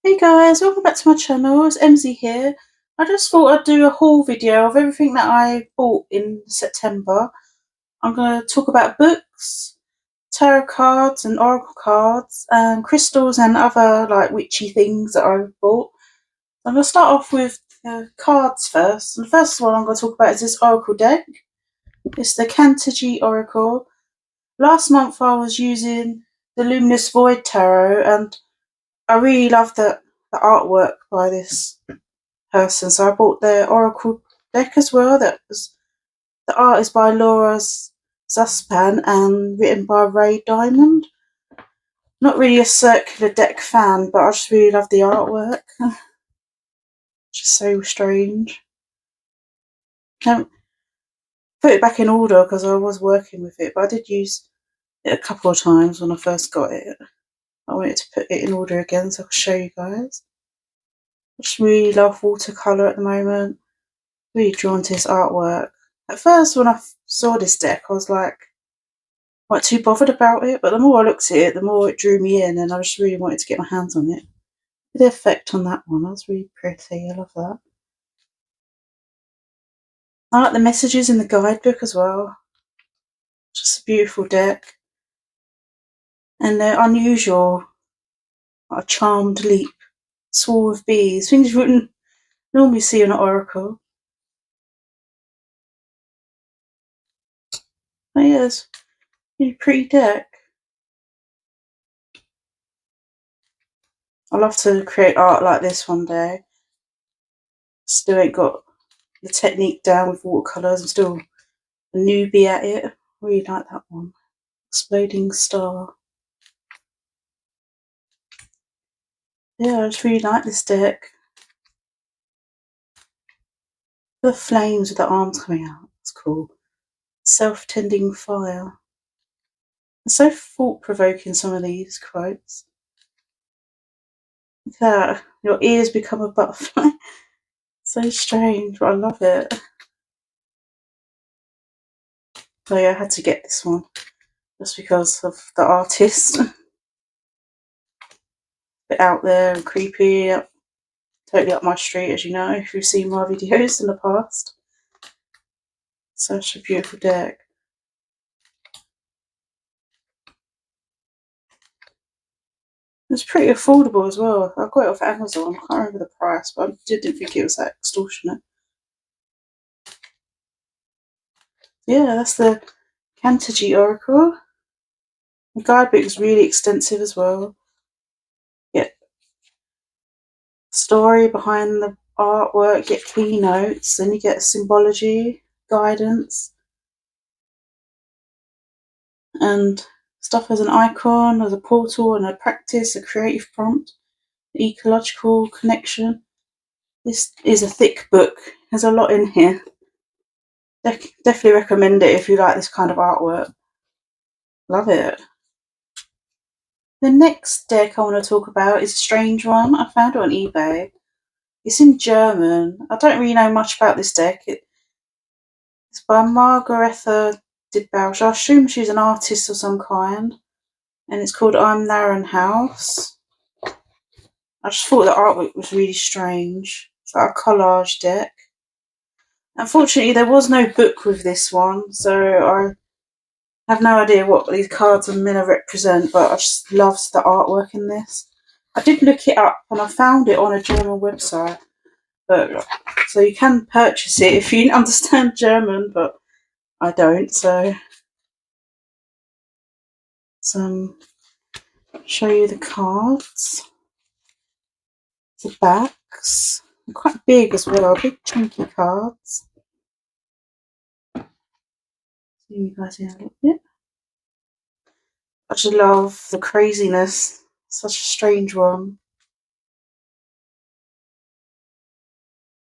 Hey guys, welcome back to my channel. It's MZ here. I just thought I'd do a haul video of everything that I bought in September. I'm going to talk about books, tarot cards and oracle cards, and crystals and other like witchy things that I've bought. I'm going to start off with cards first. And the first one I'm going to talk about is this oracle deck. It's the Cantigee Oracle. Last month I was using the Luminous Void Tarot, and I really love the artwork by this person. So I bought the Oracle deck as well. The art is by Laura Zuspan and written by Ray Diamond. Not really a circular deck fan, but I just really love the artwork. Just so strange. Can't put it back in order because I was working with it, but I did use it a couple of times when I first got it. I wanted to put it in order again so I could show you guys. I just really love watercolour at the moment. Really drawn to this artwork. At first, when I saw this deck, I was like, not too bothered about it, but the more I looked at it, the more it drew me in, and I just really wanted to get my hands on it. The effect on that one, that was really pretty. I love that. I like the messages in the guidebook as well. Just a beautiful deck. And they're unusual. Like a charmed leap, swarm of bees, things you wouldn't normally see in an oracle. Oh yeah, it's a really pretty deck. I'd love to create art like this one day. Still ain't got the technique down with watercolours. I'm still a newbie at it. I really like that one. Exploding Star. Yeah, I just really like this deck. The flames with the arms coming out. It's cool. Self-tending fire. It's so thought-provoking, some of these quotes. Look at that. Your ears become a butterfly. So strange, but I love it. So yeah, I had to get this one. Just because of the artist. A bit out there and creepy. Totally up my street, as you know, if you've seen my videos in the past. Such a beautiful deck. It's pretty affordable as well. I got it off Amazon. I can't remember the price, but I didn't think it was that extortionate. Yeah, that's the Cantigee Oracle. The guidebook is really extensive as well. Get story behind the artwork, get keynotes, then you get symbology, guidance, and stuff as an icon, as a portal, and a practice, a creative prompt, ecological connection. This is a thick book. There's a lot in here. Definitely recommend it if you like this kind of artwork. Love it. The next deck I want to talk about is a strange one. I found it on eBay. It's in German. I don't really know much about this deck. It's by Margaretha de Bausch. I assume she's an artist of some kind. And it's called I'm Narren Haus. I just thought the artwork was really strange. It's like a collage deck. Unfortunately, there was no book with this one, so I have no idea what these cards are meant to represent, but I just loved the artwork in this. I did look it up and I found it on a German website, but so you can purchase it if you understand German, but I don't. So show you the cards, the backs. They're quite big as well, big chunky cards. See you guys in a little bit. I just love the craziness. Such a strange one.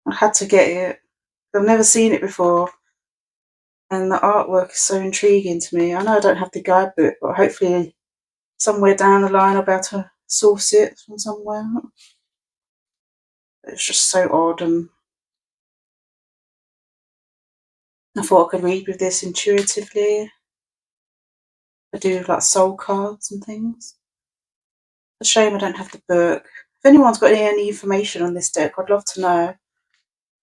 I had to get it. I've never seen it before. And the artwork is so intriguing to me. I know I don't have the guidebook, but hopefully somewhere down the line I'll be able to source it from somewhere. It's just so odd, and I thought I could read with this intuitively. I do like soul cards and things. It's a shame I don't have the book. if anyone's got any information on this deck, I'd love to know.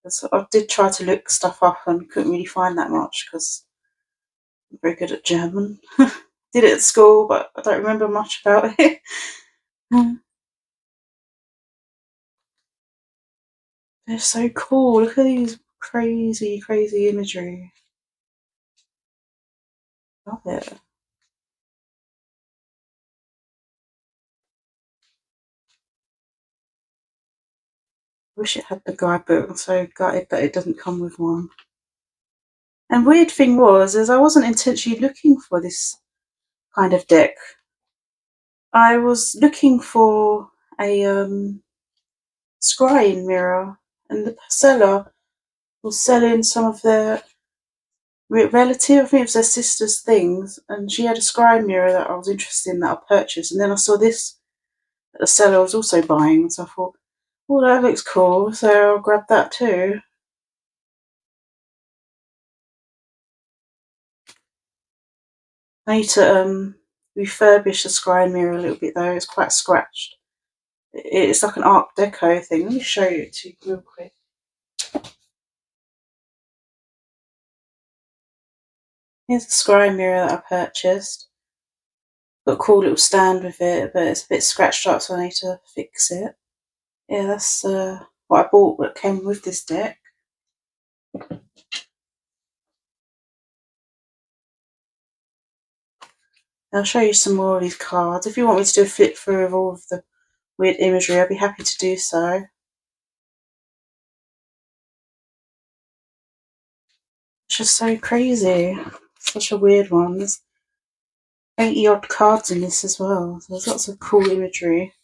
Because I did try to look stuff up and couldn't really find that much because I'm very good at German. Did it at school, but I don't remember much about it. They're so cool. Look at these crazy, crazy imagery. Love it. Wish it had the guidebook. I'm so gutted that it doesn't come with one. And weird thing was, is I wasn't intentionally looking for this kind of deck. I was looking for a scrying mirror, and the seller was selling some of their relative, I think it was their sister's things, and she had a scrying mirror that I was interested in that I purchased, and then I saw this that the seller was also buying, so I thought, oh, that looks cool, so I'll grab that too. I need to refurbish the scrying mirror a little bit though, it's quite scratched. It's like an Art Deco thing. Let me show you it to you real quick. Here's the scrying mirror that I purchased. Got a cool little stand with it, but it's a bit scratched up, so I need to fix it. Yeah, that's what I bought that came with this deck. I'll show you some more of these cards. If you want me to do a flip through of all of the weird imagery, I'd be happy to do so. It's just so crazy. Such a weird one. There's 80 odd cards in this as well. So there's lots of cool imagery.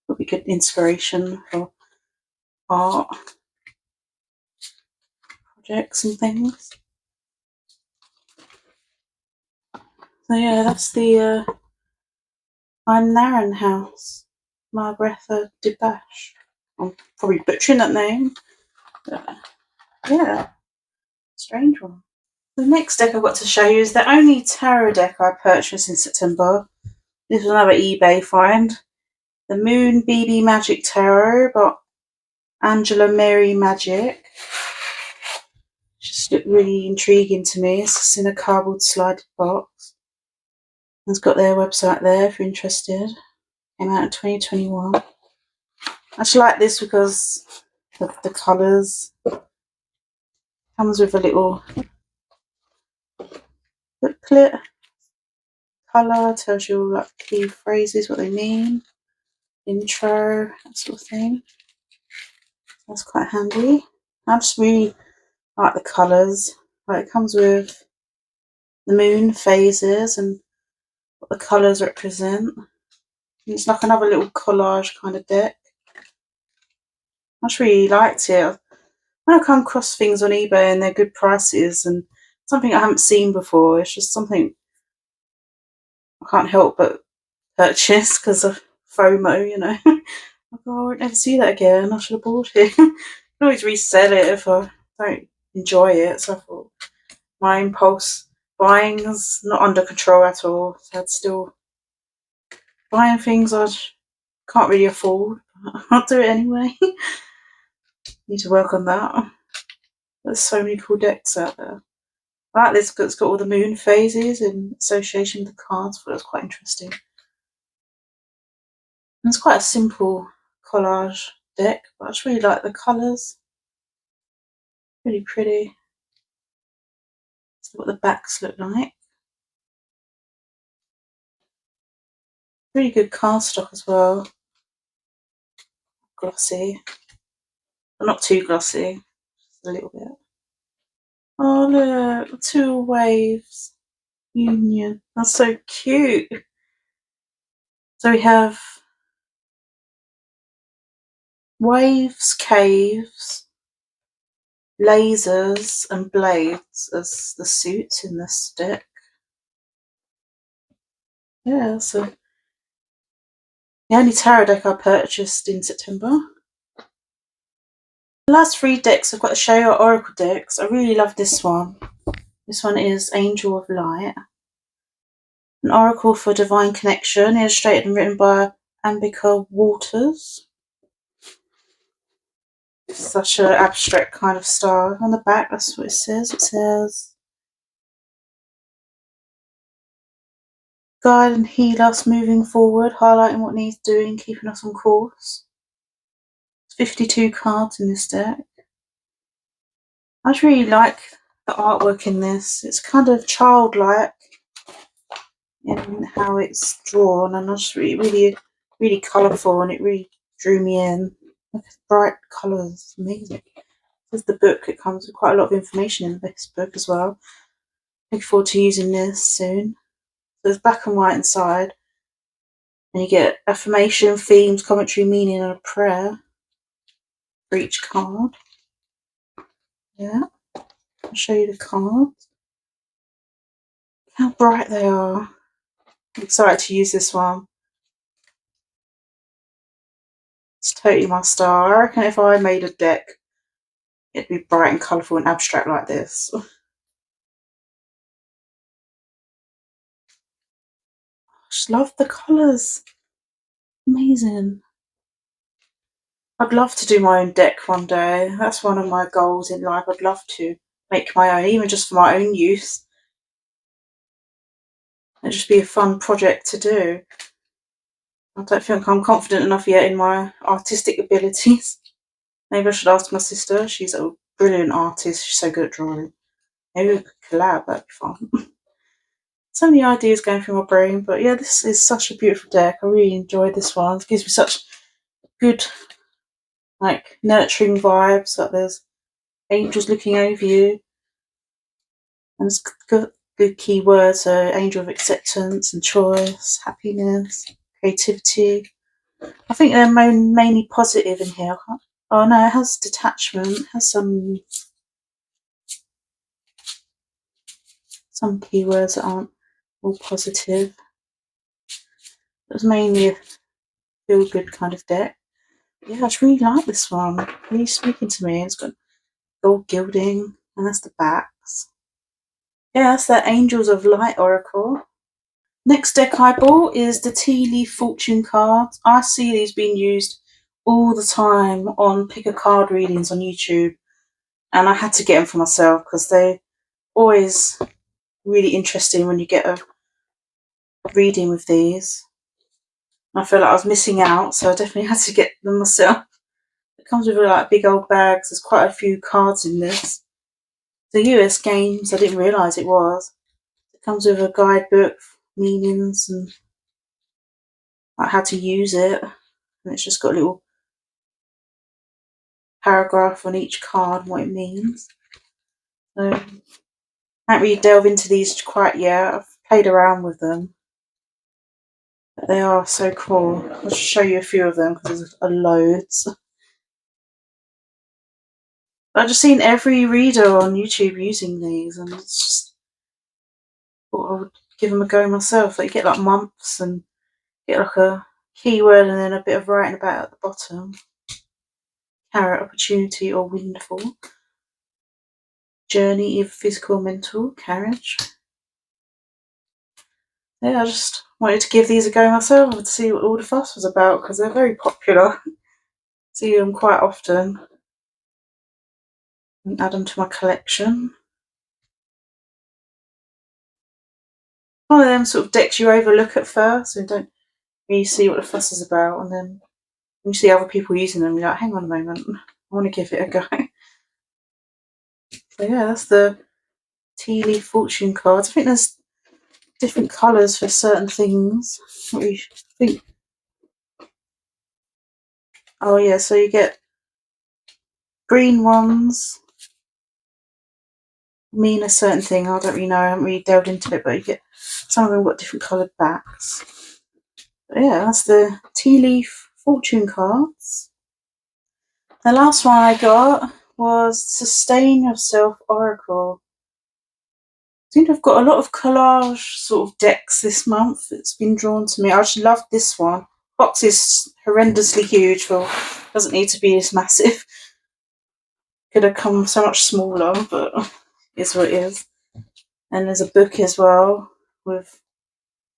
Would be good inspiration for art projects and things. So yeah, that's the I'm Narren Haus, Margaretha de Bash. I'm probably butchering that name. But yeah, strange one. The next deck I've got to show you is the only tarot deck I purchased in September. This was another eBay find. The Moon BB Magic Tarot by Angela Mary Magick. Just looked really intriguing to me. It's just in a cardboard slided box. It's got their website there if you're interested. Came out in 2021. I actually like this because of the colours. Comes with a little booklet. Colour tells you all like key phrases, what they mean. Intro, that sort of thing. That's quite handy. I just really like the colours. Like it comes with the moon phases and what the colours represent. And it's like another little collage kind of deck. I just really liked it. When I come across things on eBay and they're good prices and something I haven't seen before, it's just something I can't help but purchase because of FOMO, you know. Like, oh, I won't ever see that again. I should have bought it. I can always resell it if I don't enjoy it. So I thought my impulse buying is not under control at all. So I'd still buying things I can't really afford. I'll do it anyway. Need to work on that. There's so many cool decks out there. I like this because it's got all the moon phases in association with the cards. I thought it was quite interesting. And it's quite a simple collage deck, but I just really like the colours. Really pretty. That's what the backs look like. Really good cardstock as well. Glossy. But not too glossy, just a little bit. Oh look, 2 waves. Union. That's so cute. So we have waves, caves, lasers and blades as the suits in this deck. Yeah, so the only tarot deck I purchased in September. The last 3 decks I've got to show you are Oracle decks. I really love this one. This one is Angel of Light. An Oracle for Divine Connection, illustrated and written by Ambika Waters. Such an abstract kind of style. On the back, that's what it says. It says, guide and heal us moving forward, highlighting what needs doing, keeping us on course. There's 52 cards in this deck. I just really like the artwork in this. It's kind of childlike in how it's drawn, and I just really colourful, and it really drew me in. Look at bright colours, amazing. This is the book. It comes with quite a lot of information in this book as well. Looking forward to using this soon. There's black and white inside, and you get affirmation, themes, commentary, meaning, and a prayer for each card. Yeah, I'll show you the cards. How bright they are. I'm excited to use this one. It's totally my style. I reckon if I made a deck, it'd be bright and colourful and abstract like this. I just love the colours. Amazing. I'd love to do my own deck one day. That's one of my goals in life. I'd love to make my own, even just for my own use. It'd just be a fun project to do. I don't think I'm confident enough yet in my artistic abilities. Maybe I should ask my sister. She's a brilliant artist. She's so good at drawing. Maybe we could collab. That'd be fun. So many ideas going through my brain, but yeah, this is such a beautiful deck. I really enjoyed this one. It gives me such good, like, nurturing vibes. Like there's angels looking over you, and it's good keywords. So angel of acceptance and choice, happiness, creativity. I think they're mainly positive in here. Oh no, it has detachment. It has some keywords that aren't all positive. It was mainly a feel-good kind of deck. Yeah, I just really like this one. Really speaking to me. It's got gold gilding, and that's the backs. Yeah, that's the Angels of Light Oracle. Next deck I bought is the Tea Leaf Fortune cards. I see these being used all the time on pick a card readings on YouTube, and I had to get them for myself because they're always really interesting when you get a reading with these. I feel like I was missing out, so I definitely had to get them myself. It comes with like big old bags. There's quite a few cards in this. The US games, I didn't realise it was. It comes with a guidebook, meanings, and like how to use it. And it's just got a little paragraph on each card and what it means. So I can't really delve into these quite yet. I've played around with them. But they are so cool. I'll just show you a few of them because there's loads. I've just seen every reader on YouTube using these, and it's just thought I would give them a go myself. Like you get like months and get like a keyword and then a bit of writing about it at the bottom. Carrot, opportunity, or windfall. Journey, either physical or mental. Carriage. Yeah, I just wanted to give these a go myself and see what all the fuss was about because they're very popular. See them quite often. And add them to my collection. One of them sort of decks you overlook at first and don't really see what the fuss is about, and then when you see other people using them, you're like, hang on a moment, I want to give it a go. So yeah, that's the Tea Leaf Fortune cards. I think there's different colours for certain things. What do you think? Oh yeah, so you get green ones mean a certain thing. I don't really know, I haven't really delved into it, but you get some of them got different coloured backs. But yeah, that's the Tea Leaf Fortune cards. The last one I got was Sustain Yourself Oracle. I think I've got a lot of collage sort of decks this month. It's been drawn to me. I just love this one. Box is horrendously huge. Well, doesn't need to be this massive. Could have come so much smaller, but it's what it is. And there's a book as well with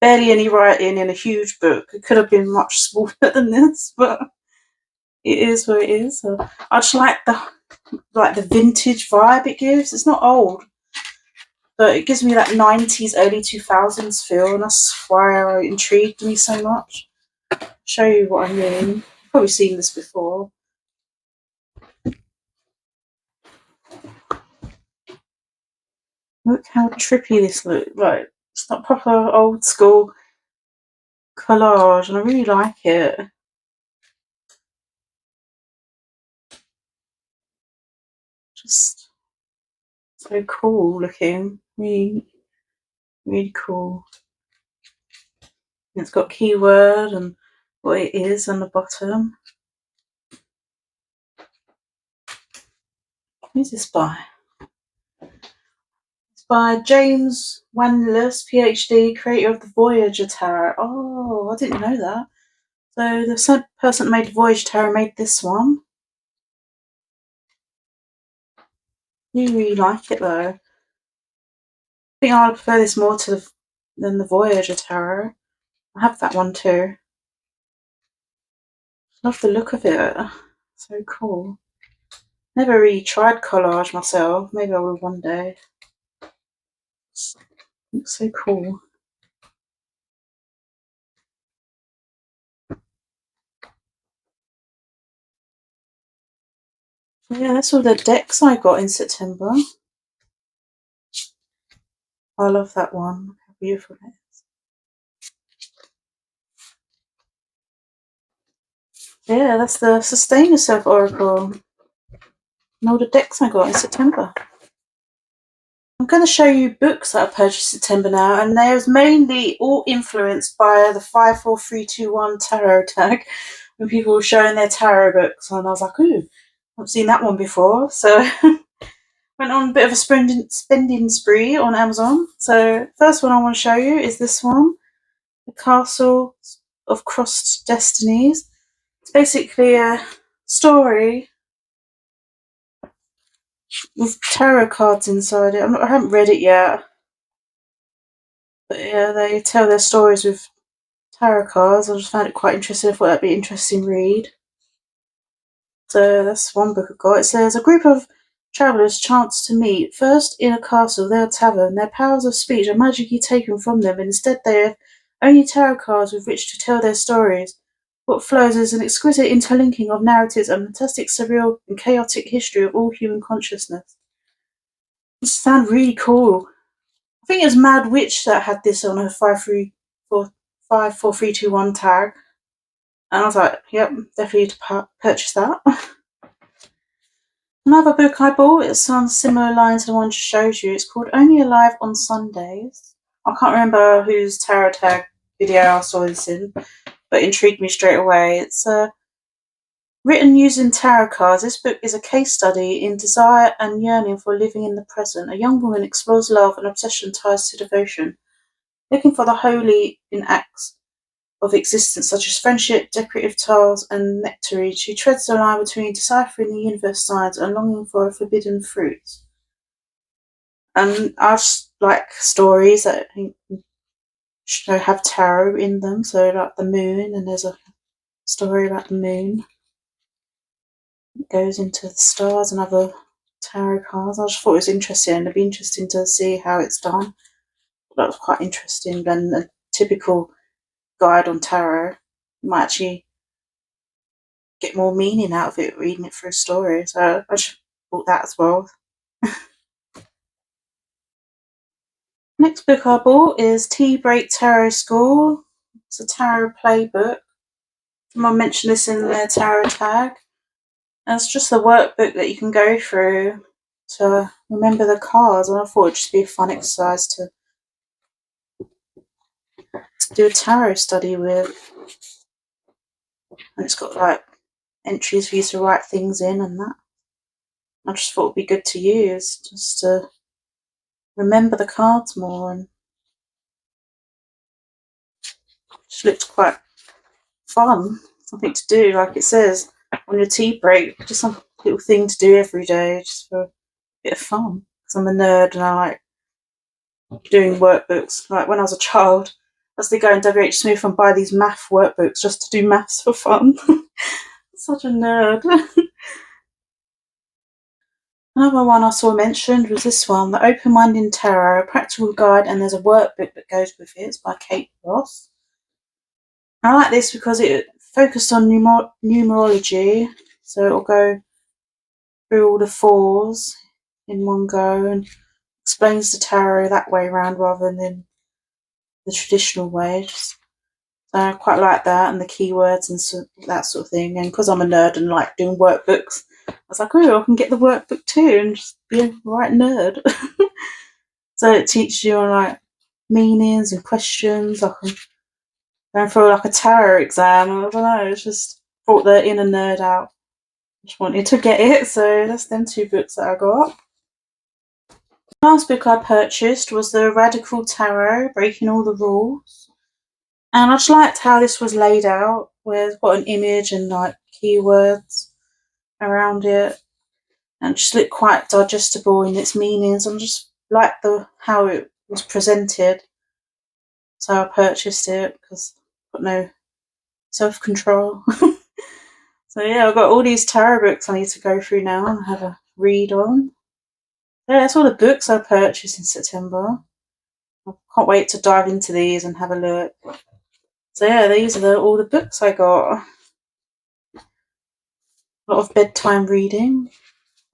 barely any writing in a huge book. It could have been much smaller than this, but it is what it is. So I just like the vintage vibe it gives. It's not old, but it gives me that 90s, early 2000s feel, and that's why it intrigued me so much. Show you what I mean. You've probably seen this before. Look how trippy this looks. Like, it's not proper old school collage, and I really like it. Just so cool looking. Really, really cool. And it's got keyword and what it is on the bottom. Who's this by? It's by James Wanless, PhD, creator of the Voyager Tarot. Oh, I didn't know that. So the same person that made Voyager Tarot made this one. You really like it though. I think I prefer this more than the Voyager Tarot. I have that one too. Love the look of it. So cool. Never really tried collage myself. Maybe I will one day. Looks so cool. Yeah, that's all the decks I got in September. I love that one. Look how beautiful it is. Yeah, that's the Sustain Yourself Oracle. And all the decks I got in September. I'm going to show you books that I purchased in September now, and they're mainly all influenced by the 54321 tarot tag when people were showing their tarot books, and I was like, ooh, I've seen that one before. So went on a bit of a spending spree on Amazon. So first one I want to show you is this one, The Castle of Crossed Destinies. It's basically a story with tarot cards inside it. I haven't read it yet, but yeah, they tell their stories with tarot cards. I just found it quite interesting. I thought that'd be an interesting read. So that's one book I've got. It says, a group of travellers chance to meet, first in a castle, then a tavern. Their powers of speech are magically taken from them, and instead they have only tarot cards with which to tell their stories. What flows is an exquisite interlinking of narratives and fantastic, surreal, and chaotic history of all human consciousness. This sounds really cool. I think it was Mad Witch that had this on her 54321 tag. And I was like, yep, definitely to purchase that. Another book I bought, it's on similar lines to the one just showed you. It's called Only Alive on Sundays. I can't remember whose tarot tag video I saw this in, but intrigued me straight away. It's written using tarot cards. This book is a case study in desire and yearning for living in the present. A young woman explores love and obsession ties to devotion, looking for the holy in acts of existence such as friendship, decorative tiles, and nectarine. She treads the line between deciphering the universe signs and longing for a forbidden fruit. And I just like stories that have tarot in them, so like the moon, and there's a story about the moon. It goes into the stars and other tarot cards. I just thought it was interesting. It'd be interesting to see how it's done. That was quite interesting than a typical guide on tarot. You might actually get more meaning out of it reading it through a story. So I just bought that as well. Next book I bought is Tea Break Tarot School. It's a tarot playbook. Someone mentioned this in their tarot tag. And it's just a workbook that you can go through to remember the cards, and I thought it'd just be a fun exercise to do a tarot study with. And it's got like entries for you to write things in and that. I just thought it'd be good to use just to remember the cards more, and just looked quite fun. Something to do, like it says on your tea break, just some little thing to do every day, just for a bit of fun. Because I'm a nerd and I like doing workbooks. Like when I was a child, as they go in WH Smith and buy these math workbooks just to do maths for fun. Such a nerd. Another one I saw mentioned was this one, The Open Mind in Tarot, a practical guide, and there's a workbook that goes with it. It's by Kate Ross. I like this because it focused on numerology, so it'll go through all the fours in one go and explains the tarot that way around rather than the traditional way. So I quite like that, and the keywords and that sort of thing. And because I'm a nerd and like doing workbooks, I was like, oh, I can get the workbook too and just be a right nerd. So it teaches you on like meanings and questions. I can go for like a tarot exam. I don't know. It's just brought the inner nerd out. Just wanted to get it, so that's them 2 books that I got. The last book I purchased was the Radical Tarot, Breaking All the Rules. And I just liked how this was laid out, where it's got an image and like keywords around it, and just looked quite digestible in its meanings. And just liked how it was presented, so I purchased it because I've got no self-control. So yeah, I've got all these tarot books I need to go through now and have a read on. Yeah, that's all the books I purchased in September. I can't wait to dive into these and have a look. So yeah, these are all the books I got. A lot of bedtime reading.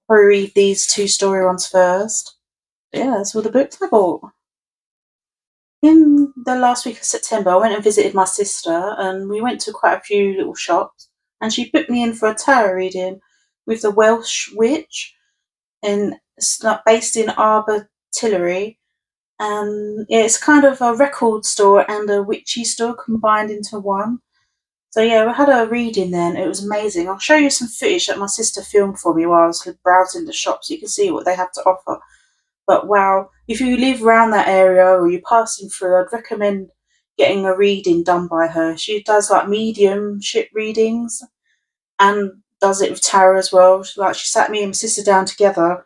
Probably read these 2 story ones first. But yeah, that's all the books I bought. In the last week of September, I went and visited my sister, and we went to quite a few little shops, and she booked me in for a tarot reading with the Welsh Witch, and it's based in Abertillery. And yeah, it's kind of a record store and a witchy store combined into one. So yeah, we had a reading then. It was amazing. I'll show you some footage that my sister filmed for me while I was browsing the shop so you can see what they have to offer. But wow, if you live around that area or you're passing through, I'd recommend getting a reading done by her. She does like mediumship readings and does it with tarot as well. She sat me and my sister down together,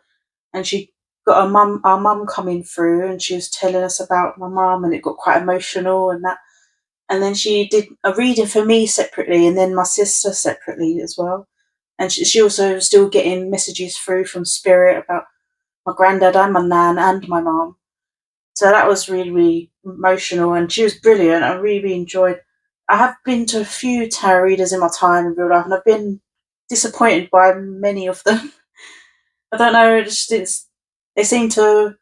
and she got our mum coming through, and she was telling us about my mum, and it got quite emotional and that. And then she did a reading for me separately, and then my sister separately as well. And she also was still getting messages through from spirit about my granddad and my nan and my mum. So that was really, really emotional, and she was brilliant. I really, really enjoyed. I have been to a few tarot readers in my time in real life, and I've been disappointed by many of them. I don't know, they seem to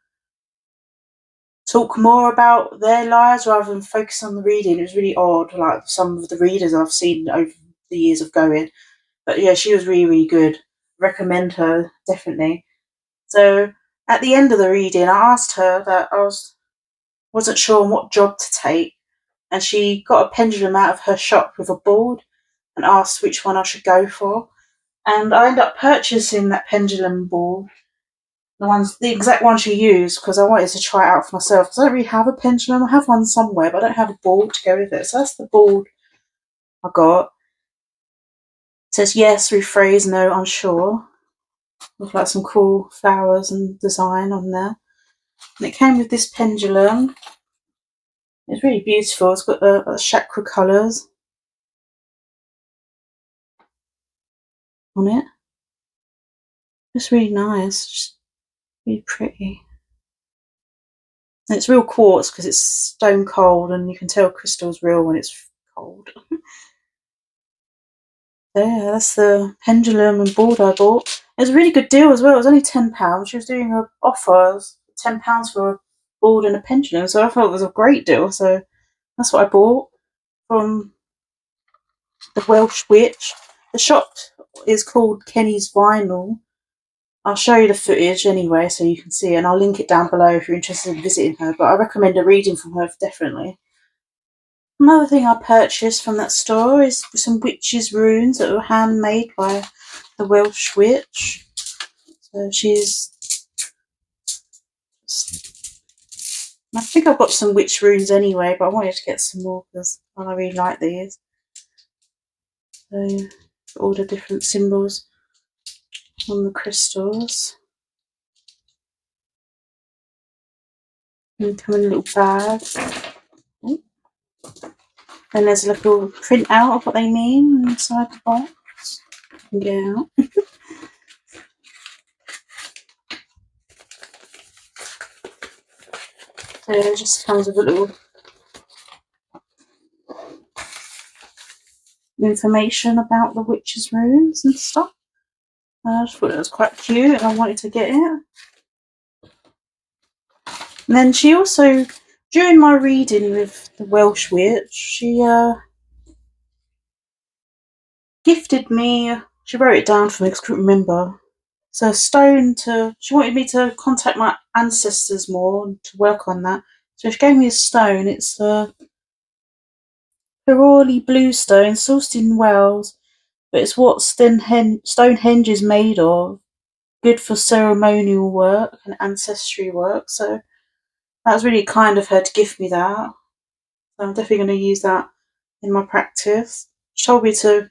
talk more about their lives rather than focus on the reading. It was really odd, like some of the readers I've seen over the years of going. But yeah, she was really, really good. Recommend her, definitely. So at the end of the reading, I asked her that wasn't sure on what job to take, and she got a pendulum out of her shop with a board and asked which one I should go for. And I ended up purchasing that pendulum board, the exact one she used, because I wanted to try it out for myself. Because I don't really have a pendulum. I have one somewhere, but I don't have a board to go with it. So that's the board I got. It says yes, rephrase, no, unsure. With like some cool flowers and design on there. And it came with this pendulum. It's really beautiful. It's got the chakra colours on it. It's really nice. Just really pretty. And it's real quartz because it's stone cold, and you can tell crystal's real when it's cold. Yeah, that's the pendulum and board I bought. It was a really good deal as well. It was only £10. She was doing an offer. It was £10 for a board and a pendulum, so I thought it was a great deal. So that's what I bought from the Welsh Witch. The shop is called Kenny's Vinyl. I'll show you the footage anyway so you can see it, and I'll link it down below if you're interested in visiting her. But I recommend a reading from her, definitely. Another thing I purchased from that store is some witches' runes that were handmade by the Welsh Witch. So I think I've got some witch runes anyway, but I wanted to get some more because I really like these. So all the different symbols on the crystals. And come in a little bag. Then there's a little print out of what they mean inside the box. You can get out. So it just comes with a little information about the witch's runes and stuff. I just thought it was quite cute and I wanted to get it. And then she also, during my reading with the Welsh Witch, she gifted me, she wrote it down for me because I couldn't remember. It's a stone she wanted me to contact my ancestors more and to work on that. So she gave me a stone. It's a Piroli blue stone, sourced in Wales, but it's what Stonehenge is made of. Good for ceremonial work and ancestry work. So that was really kind of her to give me that. So I'm definitely going to use that in my practice. She told me to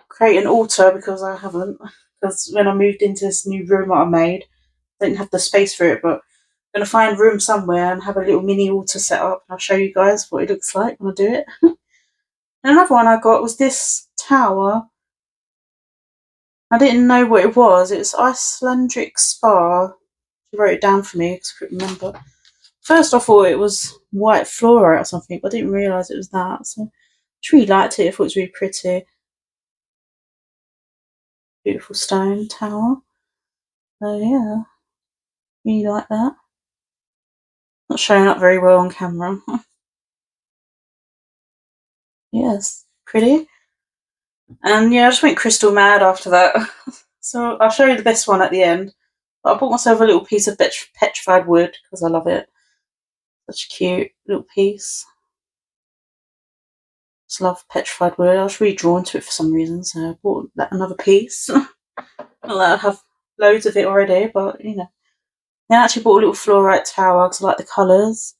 create an altar because I haven't. Because when I moved into this new room that I made, I didn't have the space for it, but I'm going to find room somewhere and have a little mini altar set up. And I'll show you guys what it looks like when I do it. And another one I got was this tower. I didn't know what it was. It was Icelandic Spa. She wrote it down for me because I couldn't remember. First I thought it was white fluorite or something, but I didn't realise it was that. So I just really liked it. I thought it was really pretty. Beautiful stone tower. So yeah, really like that. Not showing up very well on camera. Yes, pretty. And yeah, I just went crystal mad after that. So I'll show you the best one at the end. But I bought myself a little piece of petrified wood because I love it. Such a cute little piece. Just love petrified wood. I was really drawn to it for some reason, so I bought another piece. Not that I have loads of it already, but you know. Then I actually bought a little fluorite tower because I like the colours.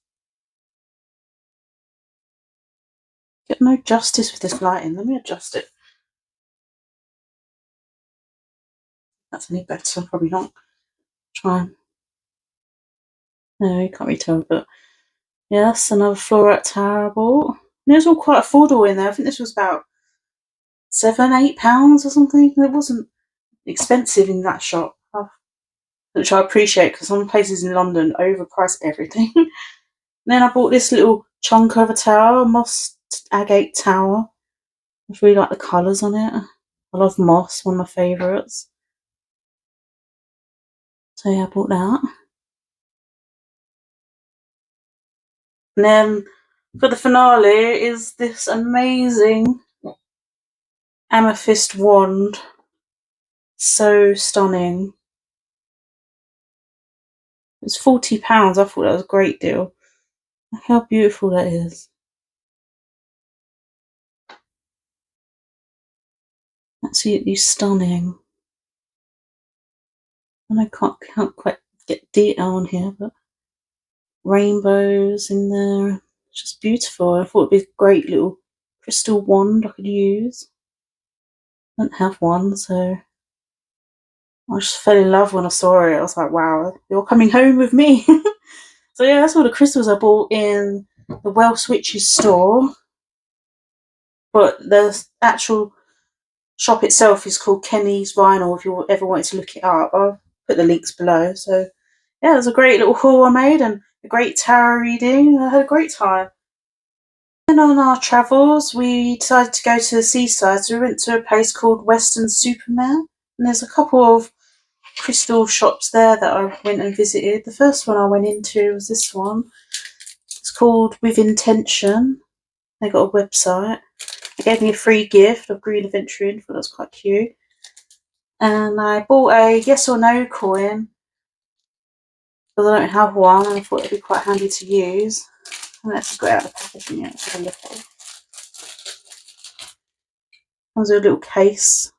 Get no justice with this lighting. Let me adjust it. That's any better? Probably not. Try. No, you can't really tell, but yes, another fluorite tower I bought. And it was all quite affordable in there. I think this was about £7-8 or something. It wasn't expensive in that shop, which I appreciate because some places in London overprice everything. Then I bought this little chunk of a tower, a moss agate tower. I really like the colours on it. I love moss, one of my favourites. So yeah, I bought that. And then for the finale is this amazing amethyst wand. So stunning. It's £40. I thought that was a great deal. Look how beautiful that is. Absolutely stunning. And I can't quite get detail on here, but rainbows in there. It's just beautiful. I thought it'd be a great little crystal wand I could use. I don't have one, so I just fell in love when I saw it. I was like, wow, you're coming home with me. So yeah, that's all the crystals I bought in the Welsh Witch's store. But the actual shop itself is called Kenny's Vinyl if you ever wanted to look it up. I'll put the links below. So yeah, it was a great little haul I made and a great tarot reading. I had a great time. Then on our travels, we decided to go to the seaside. So we went to a place called Western Supermare. And there's a couple of crystal shops there that I went and visited. The first one I went into was this one. It's called With Intention. They got a website. They gave me a free gift of green aventurine. I thought that was quite cute. And I bought a yes or no coin because I don't have one and I thought it'd be quite handy to use. And let's go out of the packaging yet. Let's have a look at it. Comes with a little case.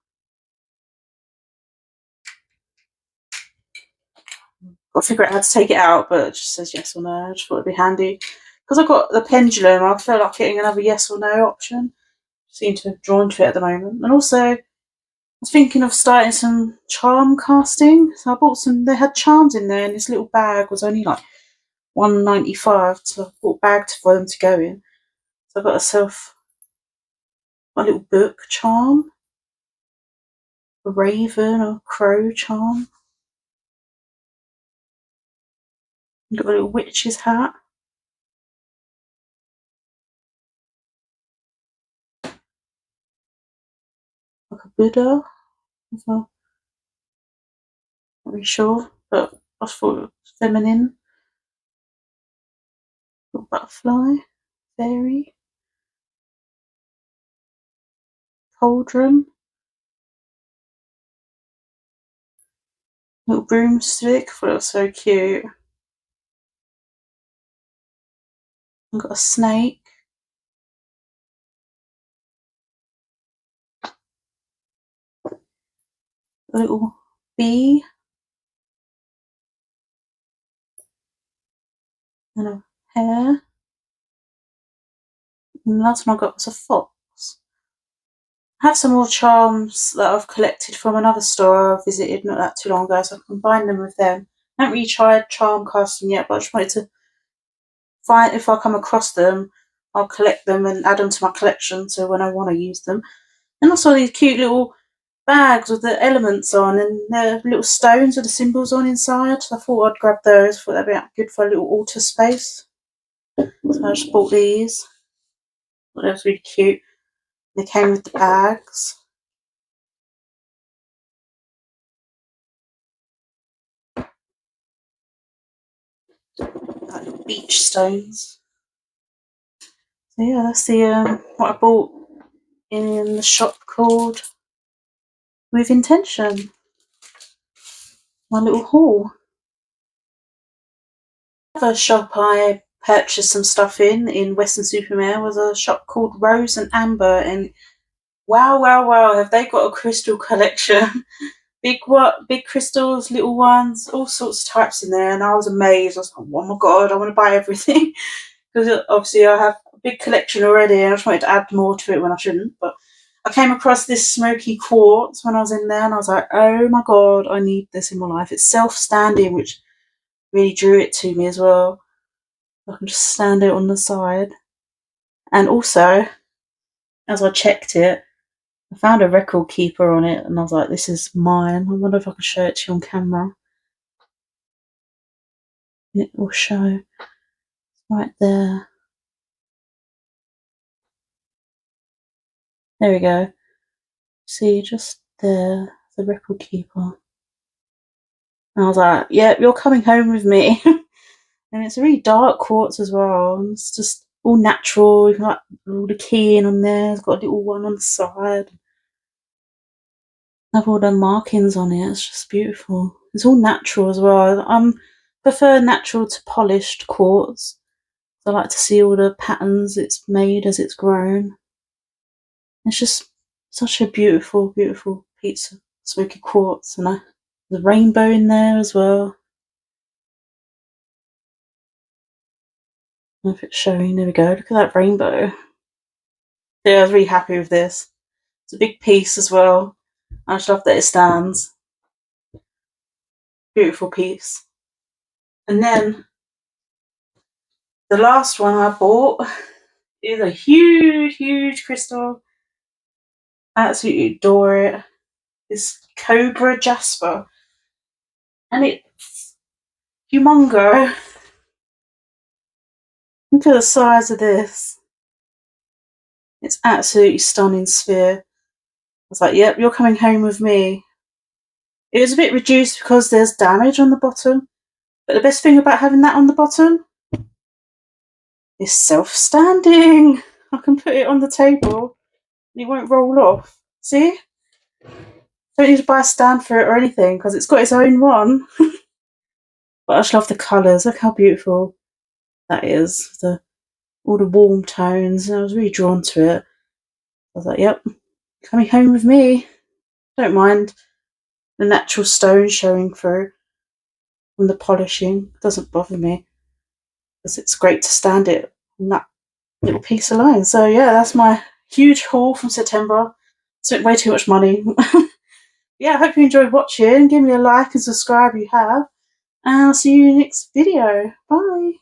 Got to figure out how to take it out, but it just says yes or no. I just thought it'd be handy. Because I've got the pendulum, I felt like getting another yes or no option. Seem to have drawn to it at the moment. And also, I was thinking of starting some charm casting. So I bought some, they had charms in there, and this little bag was only like £1.95, so I bought bags for them to go in. So I got myself My little book charm. A raven or crow charm. Got a little witch's hat. Like a Buddha. Not really sure, but I thought it was feminine. Little butterfly. Fairy. Cauldron. Little broomstick. I thought it was so cute. I've got a snake. A little bee. And a hare. And the last one I got was a fox. I have some more charms that I've collected from another store I visited not that too long ago, so I can combine them with them. I haven't really tried charm casting yet, but I just wanted to find, if I come across them, I'll collect them and add them to my collection so when I want to use them. And also these cute little bags with the elements on and the little stones with the symbols on inside. So I thought I'd grab those, thought that'd be good for a little altar space. So I just bought these. Thought that was really cute. They came with the bags. Like little beach stones. So yeah, that's the what I bought in the shop called With Intention. My little haul. Another shop I purchased some stuff in Weston-super-Mare was a shop called Rose and Amber, and wow, have they got a crystal collection. Big crystals, little ones, all sorts of types in there, and I was amazed. I was like, oh my god, I want to buy everything. Because obviously I have a big collection already and I just wanted to add more to it when I shouldn't. But I came across this smoky quartz when I was in there and I was like, oh my god, I need this in my life. It's self-standing, which really drew it to me as well. I can just stand it on the side. And also, as I checked it, I found a record keeper on it and I was like, this is mine. I wonder if I can show it to you on camera. It will show right there. There we go. See, just there, the record keeper. And I was like, yeah, you're coming home with me. And it's a really dark quartz as well. And it's just all natural. You've got all the keying on there. It's got a little one on the side. I have all the markings on it. It's just beautiful. It's all natural as well. I prefer natural to polished quartz. I like to see all the patterns it's made as it's grown. It's just such a beautiful piece of smoky quartz, and the rainbow in there as well. I don't know if it's showing. There we go. Look at that rainbow. Yeah, I was really happy with this. It's a big piece as well. I just love that it stands. Beautiful piece. And then the last one I bought is a huge crystal. I absolutely adore it. It's Cobra Jasper. And it's humongo. Look at the size of this. It's absolutely stunning sphere. I was like, yep, you're coming home with me. It was a bit reduced because there's damage on the bottom. But the best thing about having that on the bottom is self-standing. I can put it on the table and it won't roll off. See? Don't need to buy a stand for it or anything because it's got its own one. But I just love the colours. Look how beautiful that is. All the warm tones. And I was really drawn to it. I was like, yep, coming home with me. Don't mind the natural stone showing through from the polishing. It doesn't bother me because it's great to stand it on that little piece alone. So yeah, that's my huge haul from September. Spent way too much money. Yeah, I hope you enjoyed watching. Give me a like and subscribe if you have. And I'll see you in the next video. Bye.